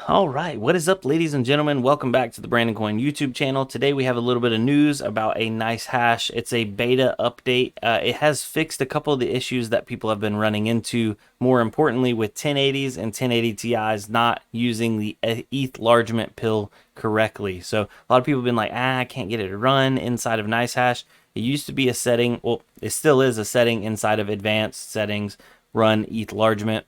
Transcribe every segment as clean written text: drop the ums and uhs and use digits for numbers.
All right, what is up, ladies and gentlemen? Welcome back to the Brandon Coin YouTube channel. Today we have a little bit of news about a Nicehash. It's a beta update. It has fixed a couple of the issues that people have been running into. More importantly, with 1080s and 1080 Ti's not using the ETH largement pill correctly. So a lot of people have been like, I can't get it to run inside of Nicehash. It used to be a setting, well, it still is a setting inside of advanced settings, run ETH largement.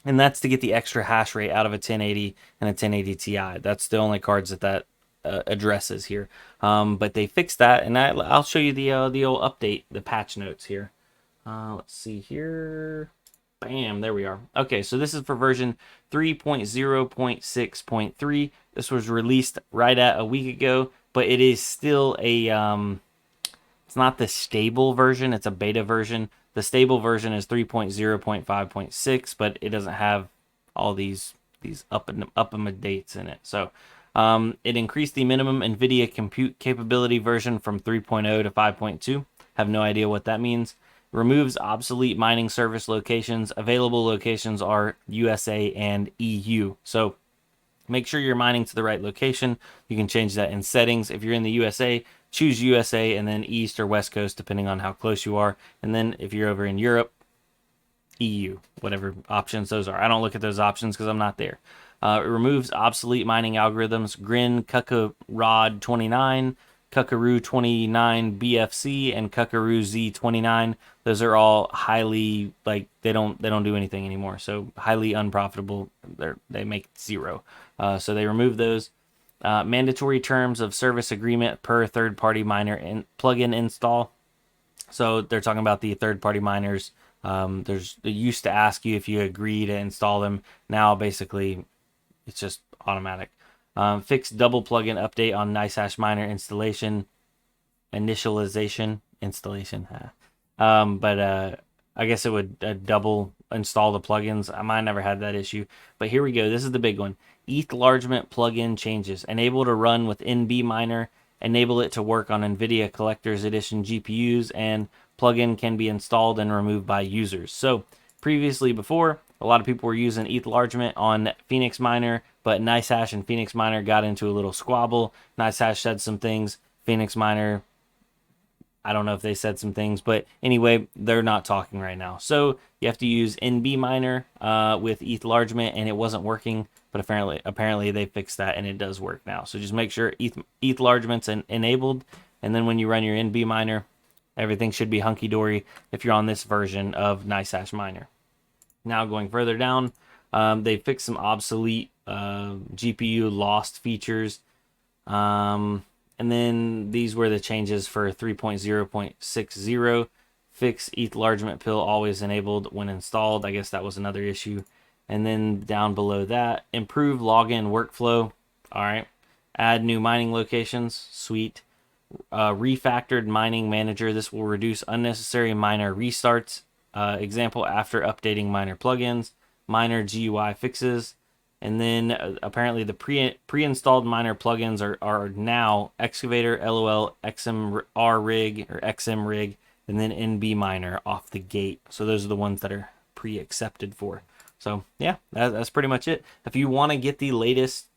And that's to get the extra hash rate out of a 1080 and a 1080 Ti. That's the only cards that addresses here. But they fixed that, and I'll show you the old update, the patch notes here. Let's see here. Bam, there we are. Okay, so this is for version 3.0.6.3. This was released right at a week ago, but it is still a it's not the stable version, it's a beta version. The stable version is 3.0.5.6, but it doesn't have all these up dates in it. So it increased the minimum NVIDIA compute capability version from 3.0 to 5.2. Have no idea what that means. Removes obsolete mining service locations. Available locations are USA and EU. So make sure you're mining to the right location. You can change that in settings. If you're in the USA, choose USA and then East or West Coast, depending on how close you are. And then if you're over in Europe, EU, whatever options those are. I don't look at those options because I'm not there. It removes obsolete mining algorithms. Grin, Kukarod 29, Kukaroo 29 BFC, and Kukaroo Z29. Those are all highly, like, they don't do anything anymore. So highly unprofitable. They make zero. So they remove those. Mandatory terms of service agreement per third-party miner and plugin install. So they're talking about the third-party miners. They used to ask you if you agree to install them. Now basically it's just automatic. Fixed double plugin update on Nicehash miner installation, installation. But I guess it would double install the plugins. I never had that issue. But here we go. This is the big one. ETH largement plugin changes. Enable to run with NB Miner. Enable it to work on NVIDIA Collector's Edition GPUs, and plugin can be installed and removed by users. So previously, before, a lot of people were using ETH largement on Phoenix Miner, but Nicehash and Phoenix Miner got into a little squabble. Nicehash said some things. Phoenix Miner, I don't know if they said some things, but anyway, they're not talking right now. So you have to use NB Miner with ETH largement, and it wasn't working. But apparently they fixed that, and it does work now. So just make sure ETH largement's enabled, and then when you run your NB Miner, everything should be hunky-dory if you're on this version of Nicehash Miner. Now going further down, they fixed some obsolete GPU lost features. And then these were the changes for 3.0.60. Fix ETH largement pill always enabled when installed. I guess that was another issue. And then down below that, improve login workflow. All right. Add new mining locations. Sweet. Refactored mining manager. This will reduce unnecessary miner restarts. Example, after updating miner plugins. Miner GUI fixes. And then apparently the pre-installed miner plugins are now Excavator, LOL, XMR rig or XM rig, and then NB Miner off the gate. So those are the ones that are pre-accepted for. So yeah, that's pretty much it. If you want to get the latest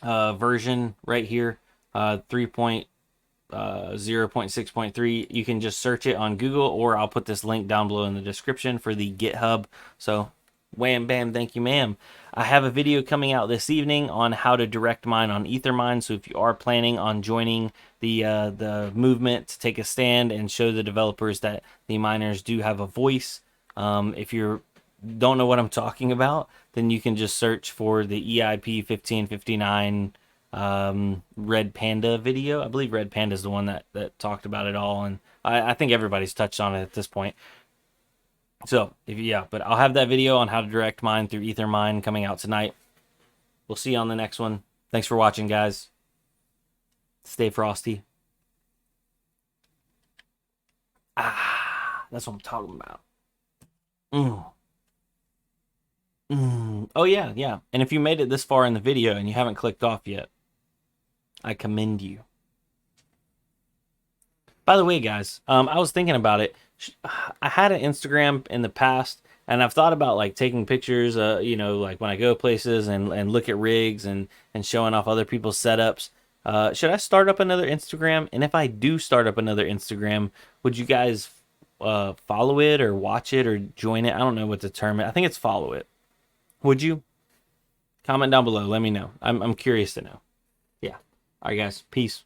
version right here, 3.0.6.3, you can just search it on Google, or I'll put this link down below in the description for the GitHub. So wham bam, thank you ma'am. I have a video coming out this evening on how to direct mine on Ethermine. So if you are planning on joining the movement to take a stand and show the developers that the miners do have a voice, if you don't know what I'm talking about, then you can just search for the EIP 1559 Red Panda video. I believe Red Panda is the one that talked about it all, and I think everybody's touched on it at this point. So, but I'll have that video on how to direct mine through Ethermine coming out tonight. We'll see you on the next one. Thanks for watching, guys. Stay frosty. That's what I'm talking about. Oh, yeah. And if you made it this far in the video and you haven't clicked off yet, I commend you. By the way, guys, I was thinking about it. I had an Instagram in the past, And I've thought about like taking pictures, like when I go places and look at rigs and showing off other people's setups. Should I start up another Instagram? And if I do start up another Instagram, would you guys follow it or watch it or join it? I don't know what to term it. I think it's follow it. Would you? Comment down below. Let me know. I'm curious to know. Yeah. All right, guys. Peace.